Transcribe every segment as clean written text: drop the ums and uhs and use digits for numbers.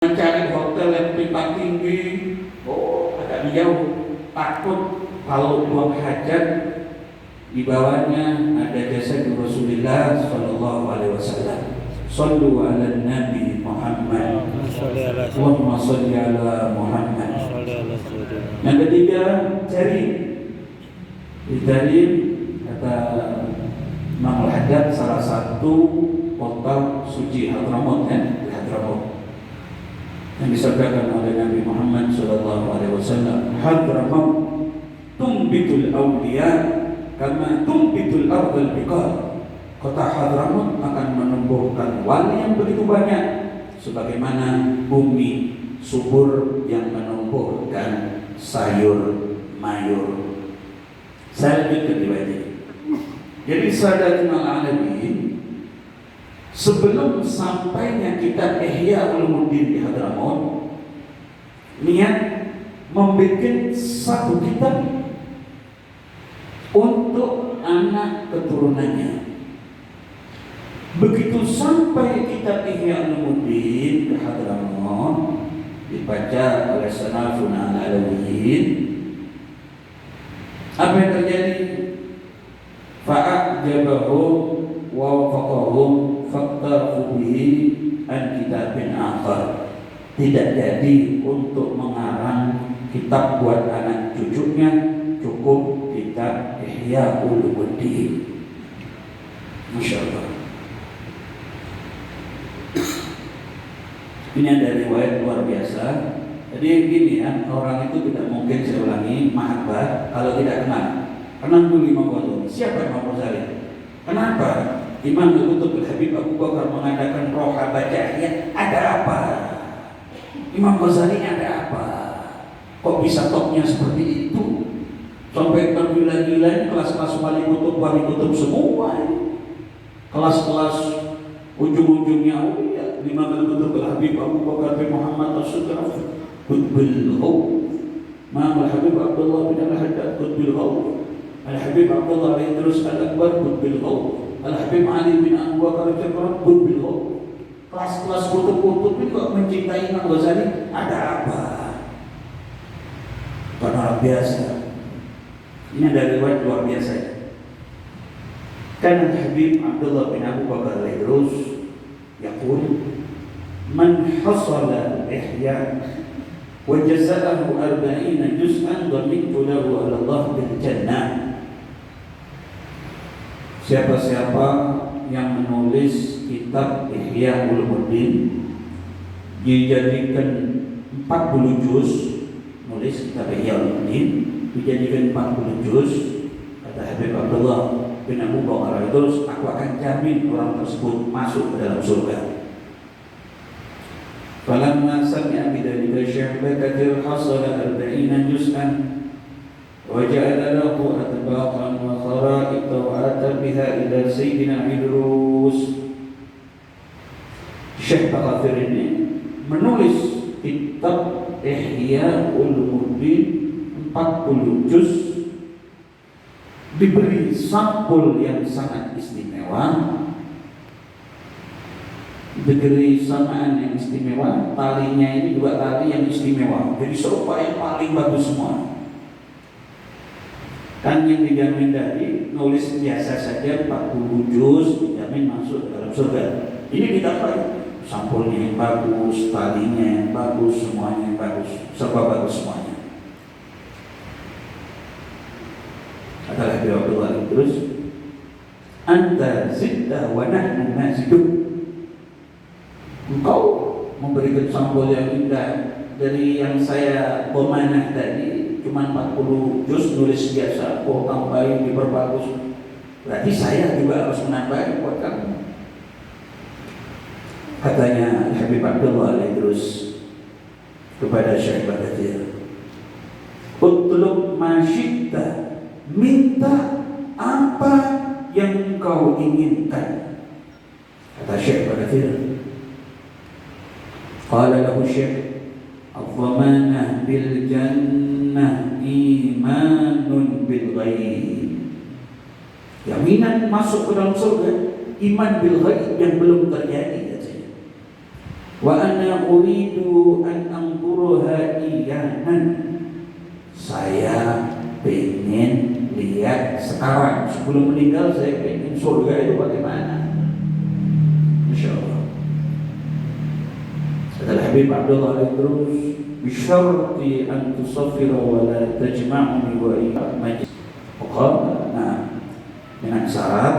Cari hotel yang tingkat tinggi, agak jauh, takut kalau buang hajat di bawahnya ada jasa Rasulullah Sallallahu Alaihi Wasallam. Sallu ala Nabi Muhammad. Allahumma salli ala Muhammad. Yang ketiga, cari kata Imam Al-Haddad, salah satu kota suci Hadramaut, Hadramaut yang disabdakan oleh Nabi Muhammad sallallahu alaihi wasallam, Hadramaut tumbitul awliya kama tumbitul ardal biqar. Kota Hadramaut akan menumbuhkan wali yang begitu banyak sebagaimana bumi subur yang menumbuhkan sayur mayur. Saya lanjutkan riwayat ini. Jadi Sadatun al-Alamin, sebelum sampainya kitab Ihya Ulumuddin di Hadramaut, niat membuat satu kitab untuk anak keturunannya. Begitu sampai kitab Ihya Ulumuddin di Hadramaut, dibaca oleh Sanafun al-Alawiyin, apa yang terjadi? Fa'ajabahum wa wafaqahum faktaru bihi an kitabin akhar. Tidak jadi untuk mengarang kitab buat anak cucunya, cukup kitab Ihya Ulumuddin. Masya Allah. Ini ada riwayat luar biasa. Jadi gini ya, orang itu tidak mungkin, saya ulangi, mahabbah kalau tidak kenal. Kenal dulu Imam Ghazali. Siapa Imam Ghazali? Kenapa Imam Al-Qutb Habib Abu Bakar mengadakan roha bacaiyah? Ada apa? Imam Ghazali ada apa? Kok bisa topnya seperti itu? Sampai tergila-gila, kelas-kelas wali kutub semua. Kelas-kelas ujung-ujungnya Imam Al-Qutb Habib Abu Bakar bin Muhammad As-Sudraf Qutbul Ghaw, Imam Al-Habib Abdullah bin Al-Haddad Qutbul Ghaw, Al-Habib Abdullah bin Idrus Al-Akbar Qutbul Ghaw, Al-Habib Ali bin Abu Bakar Al-Jabbar Qutbul Ghaw. Kelas-kelas kutub-kutub itu kok mencintai Imam Ghazali? Ada apa? Bukan orang biasa. Ini ada riwayat luar biasa. Kan Al-Habib Abdullah bin Abu Bakar Al-Idrus yaqul man hasala ihya wa jazaahu 40 juz'an dhamintu lahu 'ala Allah bil jannah. Siapa-siapa yang menulis kitab Ihya Ulumuddin dijadikan 40 juz, nulis kitab Ihya Ulumuddin dijadikan 40 juz, kata Habib Abdullah bin Abu Bakar itu, aku akan jamin orang tersebut masuk ke dalam surga. Falamma sami'a bidzalika syahba katsir hasala 40 juz'an wa ja'ala lahu atbaqan wa khara'ita wa ata biha ila sayyidina Idrus. Syekh Katsir ini menulis kitab Ihya Ulumuddin 40 juz, diberi sampul yang sangat istimewa, diberi samaan yang istimewa, talinya ini juga tali yang istimewa, jadi serupa yang paling bagus semua. Kan yang dijamin tadi nulis biasa saja 40 juz dijamin masuk ke dalam surga. Ini kita pakai sampulnya yang bagus, talinya yang bagus, semuanya yang bagus, serba bagus semuanya. Kata Habib Abdullah terus, anta zidda wa nahnu naziduk. Engkau memberikan sampul yang indah dari yang saya pemanah tadi, cuma 40 juz nulis biasa, kau tambahin diperbagus. Berarti saya juga harus menambah buat kamu. Katanya Habib Abdullah terus kepada Syekh Katsir, utlub ma syi'ta, minta apa yang kau inginkan. Kata Syekh Katsir, qala lahu Syekh, adh-dhamanah bil jannah imanun bil ghaib. Jaminan masuk ke dalam surga, iman bil ghaib yang belum terjadi. Wa ana uridu an anzuruha iyanan. Saya pengen lihat sekarang, sebelum meninggal saya pengen surga itu bagaimana. Masya Allah. Kata Habib Abdullah al-Idrus, bisyarti an tusaffira wa la tajma'uni wa majlis. Nah, dengan syarat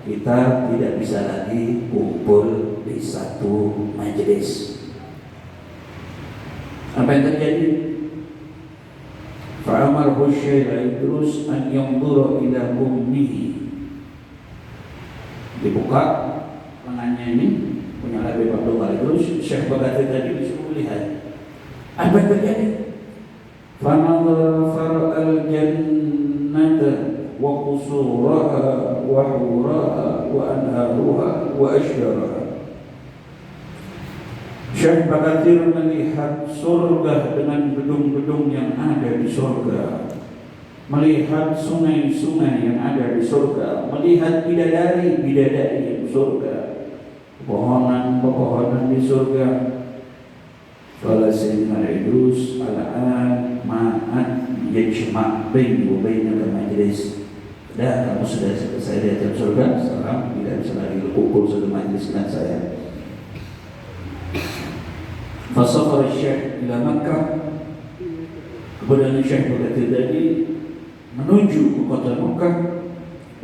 kita tidak bisa lagi kumpul di satu majelis. Apa yang terjadi? Fa'amar Syekh Idrus an yanzura ila ummihi. Dibuka lengannya ini, punya Habib Abdullah Idrus. Syekh Baghdadi tadi disuruh melihat. Apa yang terjadi? Fanadhara far'al jannata wa qusuraha wa huraha wa anharuha wa ashdaraha. Syekh Baghdadi melihat surga dengan gedung-gedung yang ada di surga, melihat sungai-sungai yang ada di surga, melihat bidadari-bidadari di surga, pepohonan-pepohonan di surga. Qala Sayyidina Idrus al-an ma'at yajma' baini wa bainal majlis. Dah, kamu sudah selesai di surga, sekarang tidak bisa lagi kumpul satu majlis dengan saya. Fasafar Syekh ila Makkah. Kemudian Syekh Baghdadi menuju ke kota Makkah.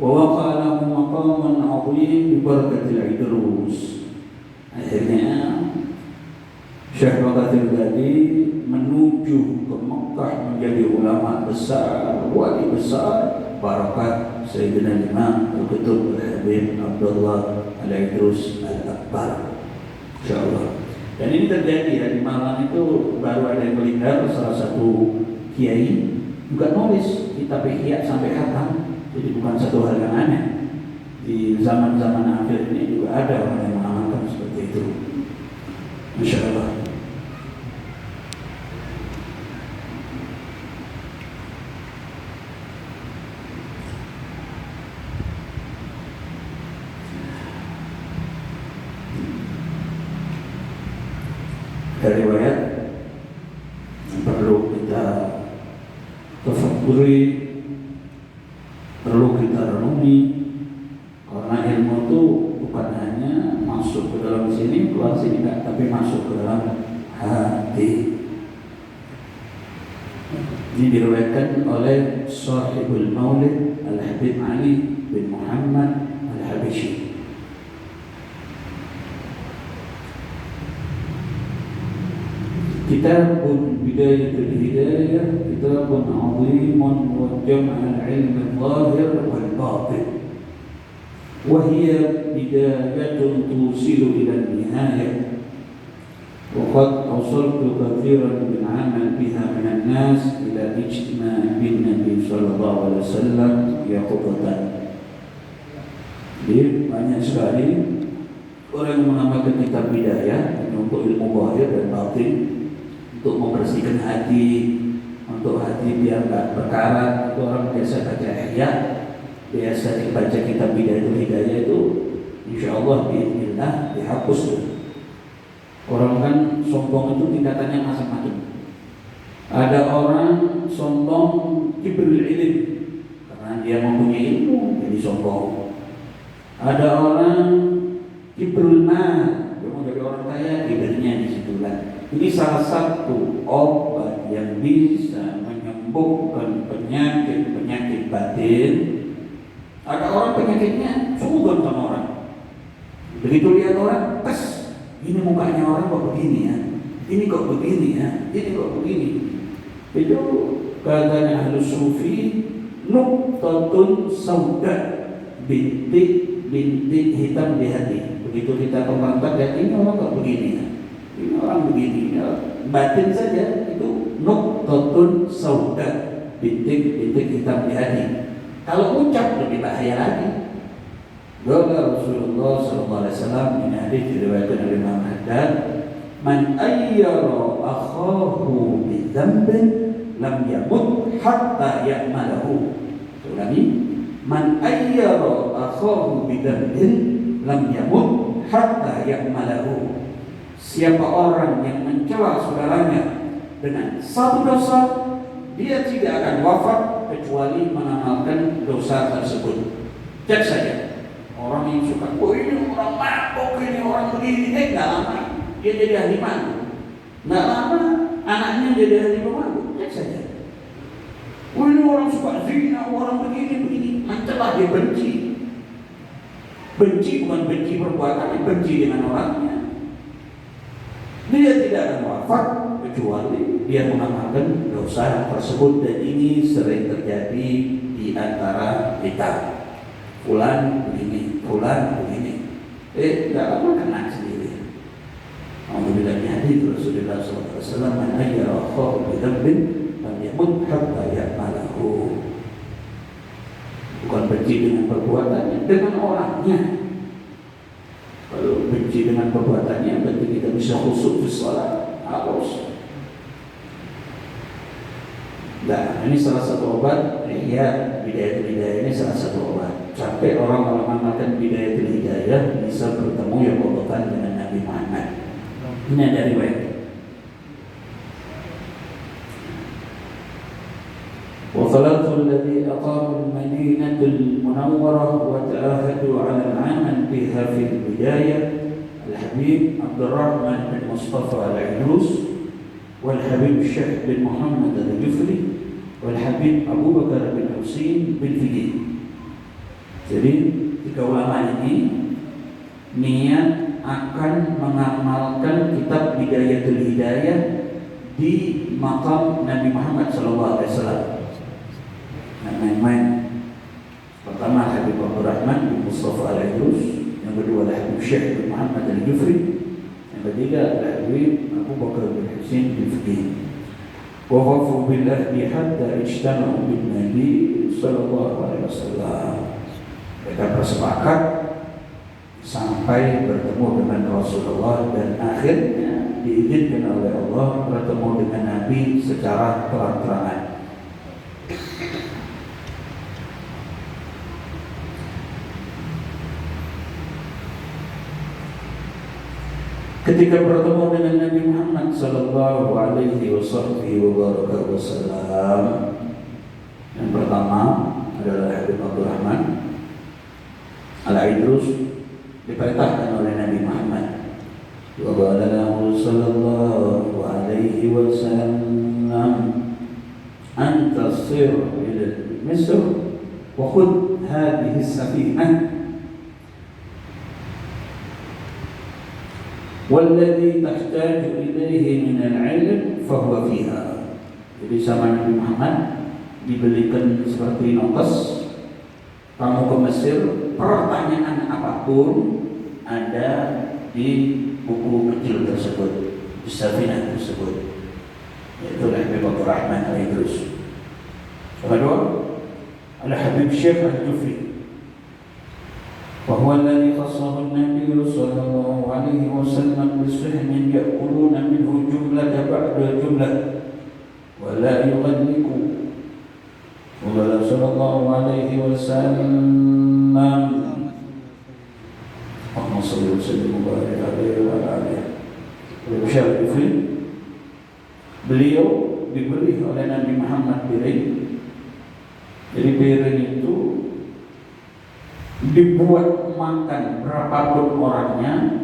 Wa waqa'a lahu maqaman 'azim bi barakatil Idrus. Akhirnya Syekh Baghdadi menuju ke Makkah menjadi ulama besar, wali besar, barakat Sayyidina Imam Al-Qutb Al-Habib Abdullah Al-Idrus Al-Akbar. Insyaallah. Dan ini terjadi ya, di Malang itu baru ada yang melingkar, salah satu kiai juga nulis kitab Ihya sampai khatam. Jadi bukan satu hal yang aneh. Di zaman-zaman akhir ini juga ada orang yang mengamalkan seperti itu. Masya Allah. Dari riwayat yang perlu kita tafakuri, perlu kita renungi, karena ilmu itu bukan hanya masuk ke dalam sini, keluar sini enggak, tapi masuk ke dalam hati. Ini diriwayatkan oleh Sahibul Maulid Al-Habib Ali bin Muhammad Al-Habishi. كتاب بداية الهداية كتاب عظيم وجمع العلم الظاهر والباطن، وهي بداية توصل إلى النهاية، وقد أوصلت كثيرا من عمل بها من الناس إلى اجتماع بالنبي صلى الله عليه وسلم يقظة. Jadi banyak sekali orang yang menamakan kitab bidayah untuk ilmu zahir dan batin, untuk membersihkan hati, untuk hati biar nggak berkarat. Itu orang biasa baca Ihya, biasa baca kitab Bidayatul Hidayah itu, insya Allah biidznillah dihapus. Orang kan sombong itu tingkatannya macam-macam. Ada orang sombong kibrul ilm, karena dia mempunyai ilmu jadi sombong. Ada orang kibrul mal, dia mau jadi orang kaya, kibrnya di situlah. Ini salah satu obat yang bisa menyembuhkan penyakit batin. Ada orang penyakitnya suudon sama orang. Begitu lihat orang, tes, ini mukanya orang kok begini ya, ini kok begini ya, ini kok begini. Itu katanya ahli sufi, nuqtatun sauda, bintik hitam di hati. Begitu kita pemantap, ya ini orang kok begini ya, ini orang begini ya. Batin saja itu nuqtatun sauda, bintik hitam di hati. Kalau ucap lebih bahaya lagi. Qala Rasulullah sallallahu alaihi wasallam, ini hadis diriwayatkan oleh Imam Haddad, man ayyara akhahu bi dzambin lam yamut hatta ya'malahu. Ulangi, man ayyara akhahu bi dzambin lam yamut hatta ya'malahu. siapa orang yang mencela saudaranya dengan satu dosa, dia tidak akan wafat kecuali mengamalkan dosa tersebut. Cek saja orang yang suka, oh ini orang mabuk, ini orang begini, nggak lama dia jadi ahli mabuk, nggak lama anaknya jadi ahli mabuk. Cek saja. Oh ini orang suka zina, orang begini, mencela, dia benci. Benci bukan benci perbuatannya, benci dengan orangnya. Dia tidak akan wafat kecuali dia mengamalkan dosa tersebut, dan ini sering terjadi di antara kita. Fulan begini, fulan begini. Tidak lama kena sendiri. Alhamdulillah hadits Rasulullah SAW, man ayyara akhahu bi dhanbin lam yamut hatta ya'malahu. Bukan benci dengan perbuatannya, dengan orangnya. Kalau benci dengan perbuatannya, berarti kita bisa khusyuk di sholat, harus. Nah, ini salah satu obat. Ya, bidayah ini salah satu obat. Sampai orang kalau mengamalkan bidayah hidayah bisa bertemu ya kotokan dengan Nabi Muhammad. Ini ada riwayat. وثلاث الذي أقاموا المدينة المنورة وتعاهدوا على العمل بها في البداية الحبيب عبد الرحمن بن مصطفى العيدروس، والحبيب الشيخ بن محمد الجفري، والحبيب أبو بكر بن حسين بن فدي. Jadi tiga ulama ini niat akan mengamalkan kitab Bidayatul Hidayah di makam Nabi Muhammad SAW. Main-main. Pertama Habib Abdul Rahman bin Mustafa Al-Idrus, yang kedua Habib Syekh bin Muhammad Al-Jufri, yang ketiga Habib Abu Bakar bin Husain bin Fidin. Wa wafu billahi hatta ijtama'u bin Nabi sallallahu alaihi wasallam. Mereka bersepakat sampai bertemu dengan Rasulullah, dan akhirnya diizinkan oleh Allah bertemu dengan Nabi secara terang-terangan. Ketika bertemu dengan Nabi Muhammad sallallahu alaihi wasallam, yang pertama adalah Habib Abdul Rahman Al-Idrus, diperintahkan oleh Nabi Muhammad. Wa qala lahu sallallahu alaihi wasallam, anta sir ila Misr wa khudh hadhihi as-safinah والذي تحتاج إليه من العلم فهو فيها. Jadi sama Nabi Muhammad dibelikan seperti notes, kamu ke Mesir, pertanyaan apapun ada di buku kecil tersebut, di safinah tersebut, yaitu Habib Abdul Rahman Al-Idrus. Kedua, ada Habib Syekh Al-Jufri, وهو الذي خصه النبي صلى الله عليه وسلم بسهم يأكلون منه جملة بعد جملة ولا يغلقوا. وقال صلى الله عليه وسلم اللهم صل وسلم وبارك عليه وعلى آله. Beliau diberi oleh Nabi Muhammad piring. Jadi piring itu dibuat makan berapapun orangnya,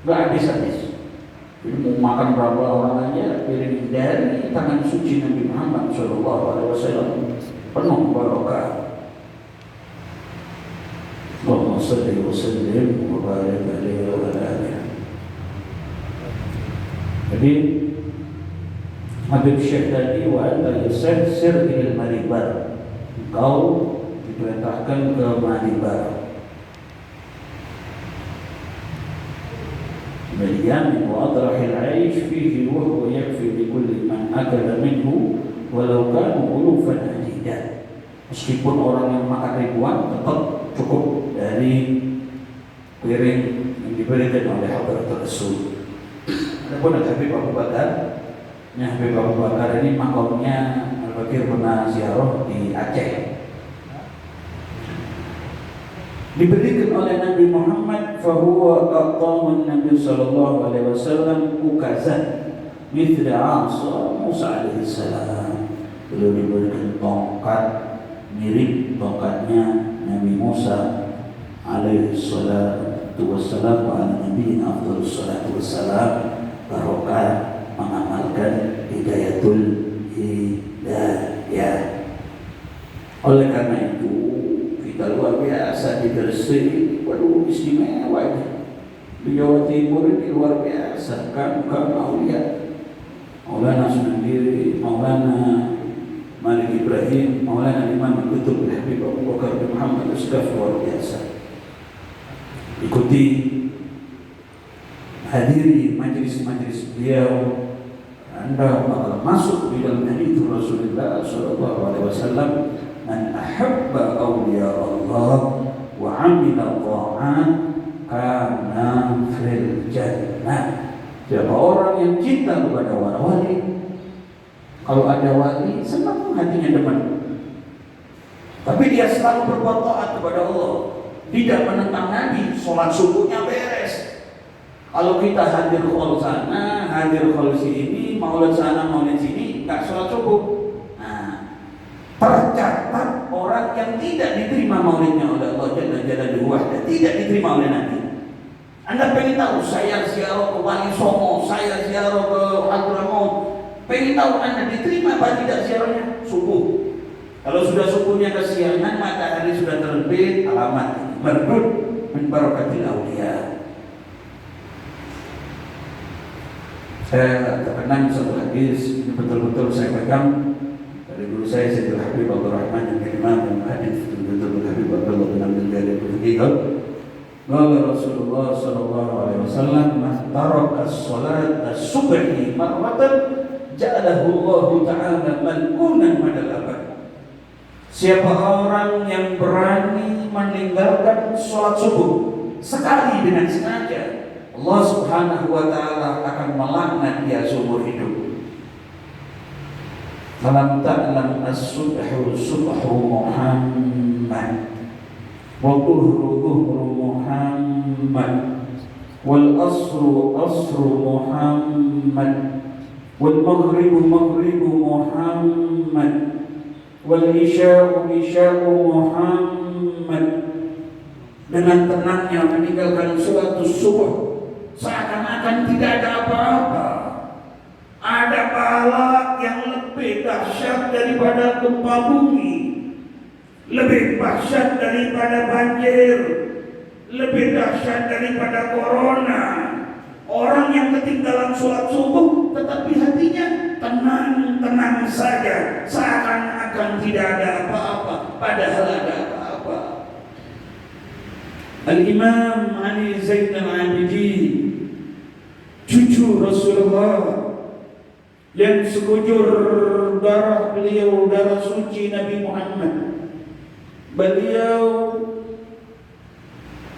gak habis-habis. Jadi mau makan berapa orang aja, piring dari tangan suci Nabi Muhammad SAW penuh barokah. Allahumma salli wa sallim wa barik alaihi wa ala alihi. Jadi Habib Syekh tadi, wa anta yasir ilal maribar, engkau diperintahkan ke Maribar. Kemudian wa adrahil aish fihi wa huwa yakfi li kulli man akala minhu walau kanu ulufan adida. Meskipun orang yang makan ribuan, tetap cukup dari piring yang diberikan oleh Hadratul Rasul. Adapun Habib Abu Bakar, Habib Abu Bakar ini makamnya Al-Bakir pernah ziarah di Aceh. Diberikan oleh Nabi Muhammad fahuwa aqaman Nabi sallallahu alaihi wasallam ukazan mithla 'asa Musa alaihi salam. Beliau diberikan tongkat mirip tongkatnya Nabi Musa alaihi salatu wassalam wa ala nabiyina afdhalus salatu wassalam, barokah mengamalkan hidayatul hidayah. Oleh karena itu kita luar biasa di Gresik, waduh istimewa ini. Di Jawa Timur ini luar biasa, kan aulia. Maulana sendiri, Maulana Malik Ibrahim, Maulana Imam Kutub Habib Abu Bakar bin Muhammad Ashraf, luar biasa. Ikuti, hadiri majlis-majlis beliau, Anda bakal masuk di dalam hadits Rasulullah sallallahu alaihi wasallam, man ahabba awliya Allah wa amila ta'at kana fil jannah. Siapa orang yang cinta kepada wali, kalau ada wali senang hatinya demen, tapi dia selalu berbuat taat kepada Allah, tidak menentang Nabi, sholat subuhnya beres. Kalau kita hadir khol sana, hadir khol sini, maulid sana, maulid sini, nggak sholat subuh. Nah, tercatat orang yang tidak diterima maulidnya oleh Allah Jalla Jalaluhu, tidak diterima oleh Nabi. Anda pengen tahu, saya ziarah ke Wali Songo, saya ziarah ke Hadramaut, pengen tahu Anda diterima apa tidak ziarahnya? Subuh. Kalau sudah subuhnya kesiangan, matahari sudah terbit, alamat merdud min barakatil auliya. Saya terkenang satu hadis, ini betul-betul saya pegang dari guru saya Sayyidul Habib Abdul Rahman yang Imam dan hadis betul-betul Habib Abdullah bin Abdul Jalil bin Hijab. Qala Rasulullah sallallahu alaihi wasallam, man taraka as-salat as-subhi marratan ja'alahu Allah ta'ala mal'unan madal abad. Siapa orang yang berani meninggalkan salat subuh sekali dengan sengaja, Allah Subhanahu wa ta'ala akan melaknat dia seumur hidup. Falam ta'lam as-subhu subhu Muhammad wa dhuhru Muhammad wal asru Muhammad wal maghribu Muhammad wal isya'u Muhammad. Dengan tenangnya meninggalkan sholat subuh, seakan-akan tidak ada apa-apa. Ada bala yang lebih dahsyat daripada gempa bumi, lebih dahsyat daripada banjir, lebih dahsyat daripada corona. Orang yang ketinggalan sholat subuh tetapi hatinya tenang-tenang saja, seakan-akan tidak ada apa-apa, padahal ada apa-apa. Al-Imam Ali Zainal Abidin, cucu Rasulullah yang sekujur darah beliau, darah suci Nabi Muhammad, beliau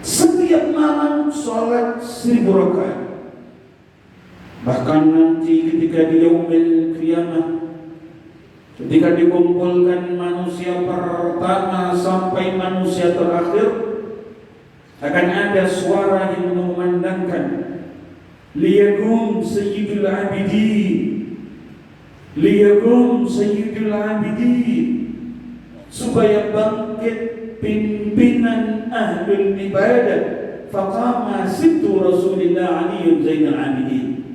setiap malam sholat 1000 rakaat. Bahkan nanti ketika di yaumil qiyamah, ketika dikumpulkan manusia pertama sampai manusia terakhir, akan ada suara yang mengumandangkan, liyaqum sayyidul abidin, liyaqum sayyidul abidin, supaya bangkit pimpinan ahlul ibadah. Faqama sibtu Rasulillah Ali Zainal Abidin.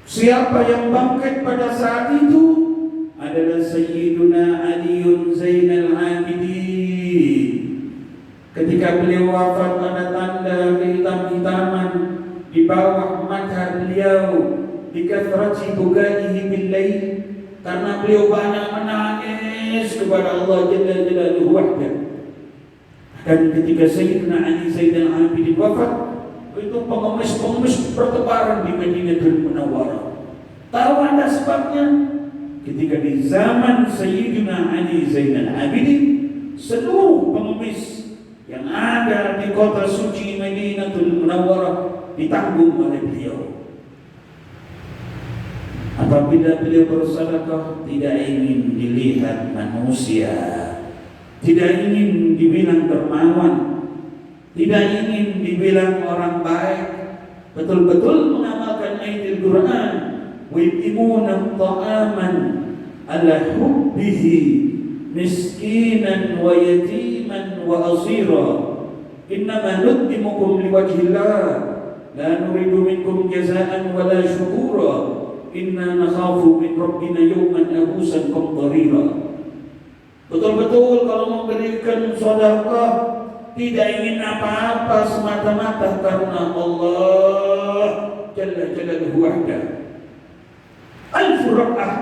Siapa yang bangkit pada saat itu adalah Sayyiduna Ali Zainal Abidin. Ketika beliau wafat, ada tanda kehitam-hitaman di bawah mata beliau, dikathrati bukaihi bil-lail, karena beliau banyak menangis kepada Allah Jalla Jalaluhu wahdah. Dan ketika Sayyidina Ali Zainal Abidin wafat, itu pengemis-pengemis bertebaran di Madinatul Munawwarah. Tahu Anda sebabnya? Ketika di zaman Sayyidina Ali Zainal Abidin, seluruh pengemis yang ada di kota suci Madinatul Munawwarah ditanggung oleh beliau. Apabila beliau bersedekah, tidak ingin dilihat manusia, tidak ingin dibilang dermawan, tidak ingin dibilang orang baik, betul-betul mengamalkan ayatul Quran. Wa yutimuna ta'aman ala hubbihi miskinan wa yatiman wa asira. Innama nut'imukum liwajhillah la nuridu minkum jazaan wa la syukura. Inna nakhafu min rabbina yawman abusan qamtarira. Betul-betul kalau memberikan sedekah tidak ingin apa-apa semata-mata karena Allah Jalla Jalaluhu wahda. Al-Furqah.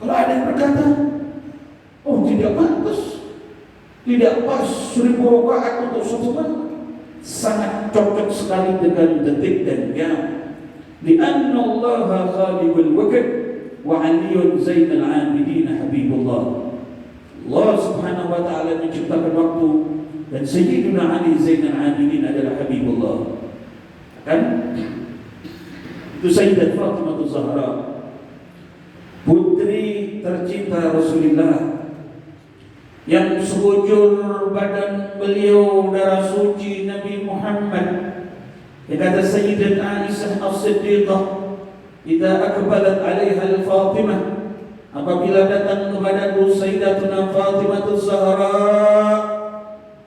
Kalau ada yang berkata, oh tidak pantas, tidak pas 1000 rakaat untuk satu malam, sangat cocok sekali dengan detik dan jam. Lianna Allah khaliqul waqt wa aliyun zainal abidin habibullah. Allah Subhanahu wa taala menciptakan waktu dan Sayyidina Ali Zainal Abidin adalah Habibullah. Kan? Itu Sayyidat Fatimah Zahra, putri tercinta Rasulullah, yang sekujur badan beliau darah suci Nabi Muhammad. Yang kata Sayyidat Aisyah As-Siddiqah, "Idza aqbalat 'alaiha al-Fatimah", apabila datang kepadaku Sayyidatuna Fatimah Zahra,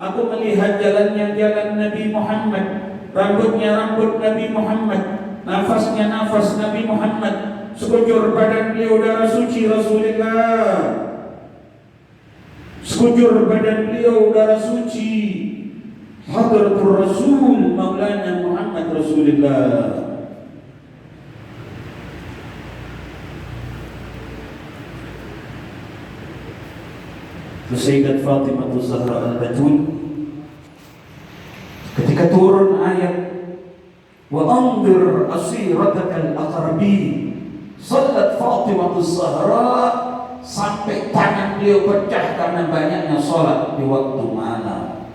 aku melihat jalannya jalan Nabi Muhammad, rambutnya rambut Nabi Muhammad, nafasnya nafas Nabi Muhammad, sekujur badan beliau darah suci Rasulullah, sekujur badan beliau darah suci Hadratur Rasul Maulana Muhammad Rasulullah. Sayyidat Fatimah Zahra Al-Batul, ketika turun ayat wa anzir asiratakal aqrabi, salat Fatimah Zahra sampai tangan beliau pecah karena banyaknya salat di waktu malam.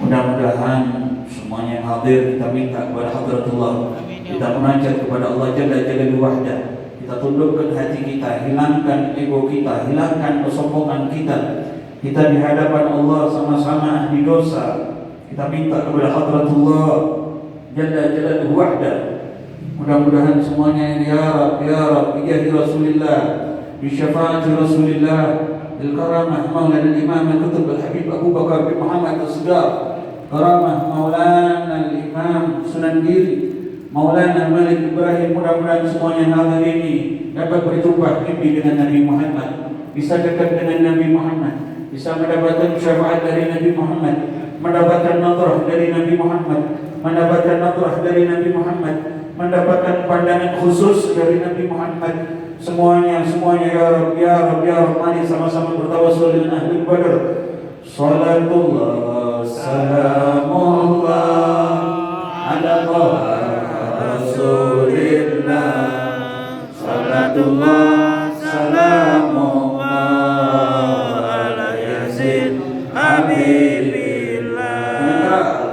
Mudah-mudahan semuanya yang hadir kita minta kepada Hadratullah, kita munajat kepada Allah Jalla Jalaluhu wahda. Kita tundukkan hati kita, hilangkan ego kita, hilangkan kesombongan kita. Kita di hadapan Allah sama-sama ahli dosa. Kita minta kepada Hadratullah Jalla Jalaluhu wahda. Mudah-mudahan semuanya ya Rabb, ya Rabb, bijahi Rasulillah, bi syafaati Rasulillah, bil karamah Maulana al-Imam al-Kutub al-Habib Abu Bakar bin Muhammad as-Siddiq, karamah Maulana al-Imam Sunan Giri Maulana Malik Ibrahim. Mudah-mudahan semuanya hadir ini dapat berjumpa mimpi dengan Nabi Muhammad, bisa dekat dengan Nabi Muhammad, bisa mendapatkan syafaat dari Nabi Muhammad, mendapatkan nadrah dari Nabi Muhammad, mendapatkan nadrah dari Nabi Muhammad, mendapatkan pandangan khusus dari Nabi Muhammad. Semuanya ya Rabb, ya Rabb, ya Rabb. Mari sama-sama bertawassul dengan ahli Badar. Salatullah salamullah ala Rasulillah, salatullah salamullah ala Yasin Habibillah,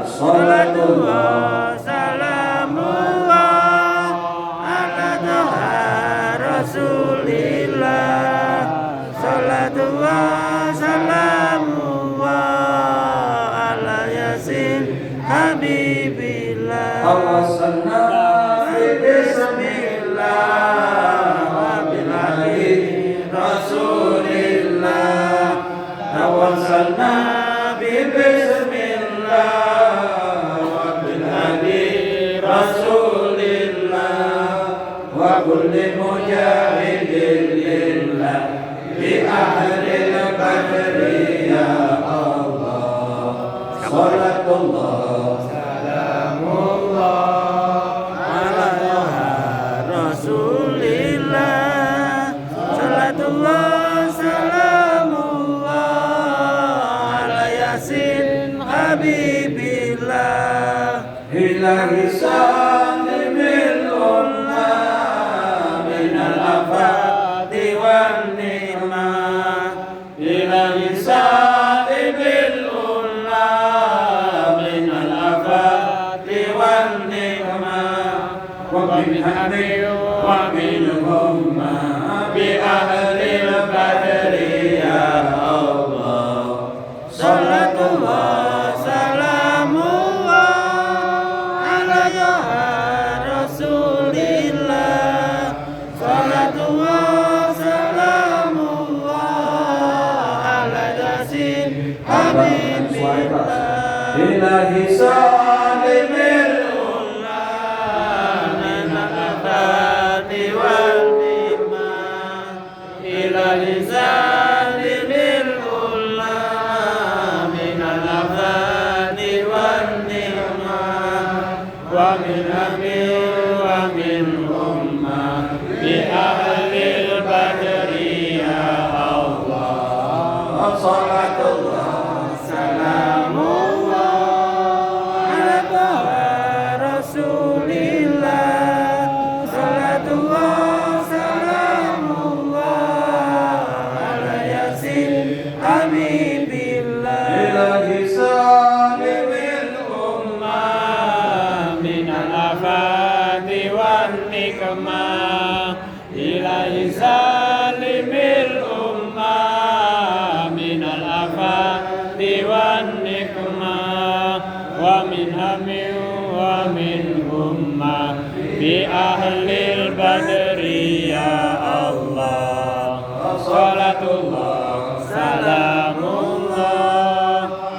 salatullah salamullah ala Taha Rasulillah, salatullah salamullah ala Yasin Habibillah. Tawassalna bismillah wa billahi Rasulillah, tawassalna bismillah wa billahi Rasulillah, wa kulli mujahidin lillah bi ahlil badri ya Allah. Salatullah ilahi salimil ummah minal afati wan ni'mah, ilahi salimil ummah minal afati wan ni'mah, wa min hadi wa min humma bi ahlil badri ya Allah. Salatullah salam Salatullah salamullah ala yasin habibillah ilahi salimil min al-afati wal iman ilahi salimil min al-afati wal iman wa min amin wa min ummah bi ahlil badri ya Allah salatullah salamullah ala taha rasulillah salatullah salamullah ala yasin habibillah ilahi salimil ummah min al-afati wan nikmah ilahi salimil ummah min al-afati wan nikmah wa min hamil wa min ummah bi ahlil badri ya Allah salatullah salamullah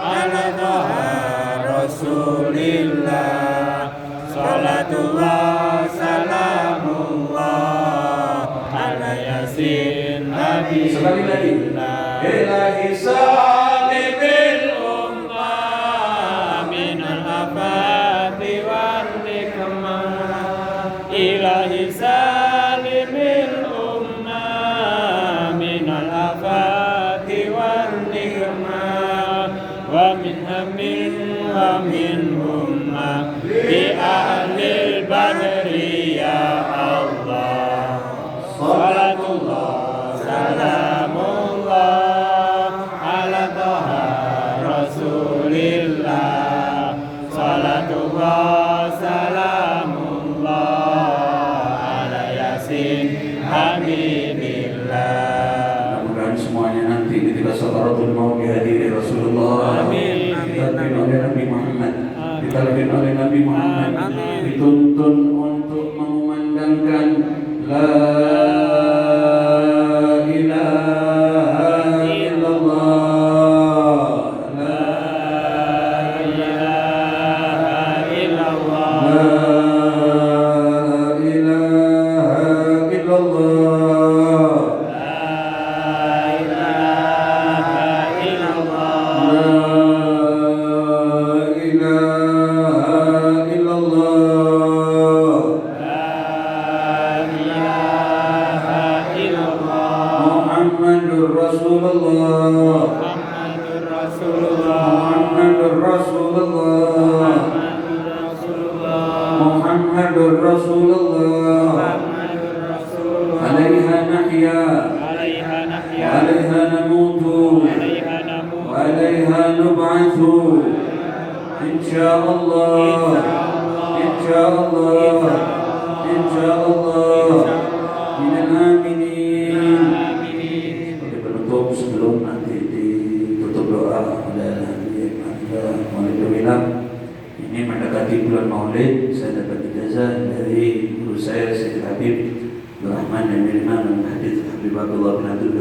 ala taha rasulillah salatullah salamullah ala yasin sekali lagi ilahi salimil ummah min al-afati wan nikmah ilahi salimil ummah min al-afati wan nikmah wa min hammin wa min ummah bi ahlil badri ya Allah salatullah salamullah ala taha rasulillah salatullah salamullah ala yasin habibillah. Mudah-mudahan semuanya nanti ketika sakaratul maut dihadiri Rasulullah, ditalkin oleh Nabi Muhammad, ditalkin oleh Nabi Muhammad, dituntun untuk mengumandangkan la ilaha illallah, la ilaha illallah, la ilaha illallah. Muhammadur Rasulullah alaiha nahya alaiha namutu alaiha nub'athu insyaallah insyaallah insyaallah minal aminin. Sebagai penutup sebelum nanti ditutup doa oleh Nabi Muhammad, ini mendekati bulan Maulid, saya dapat ijazah dari guru saya Syekh Habib Rahman dan Mirman dan Hadits Habibullah bin Abdul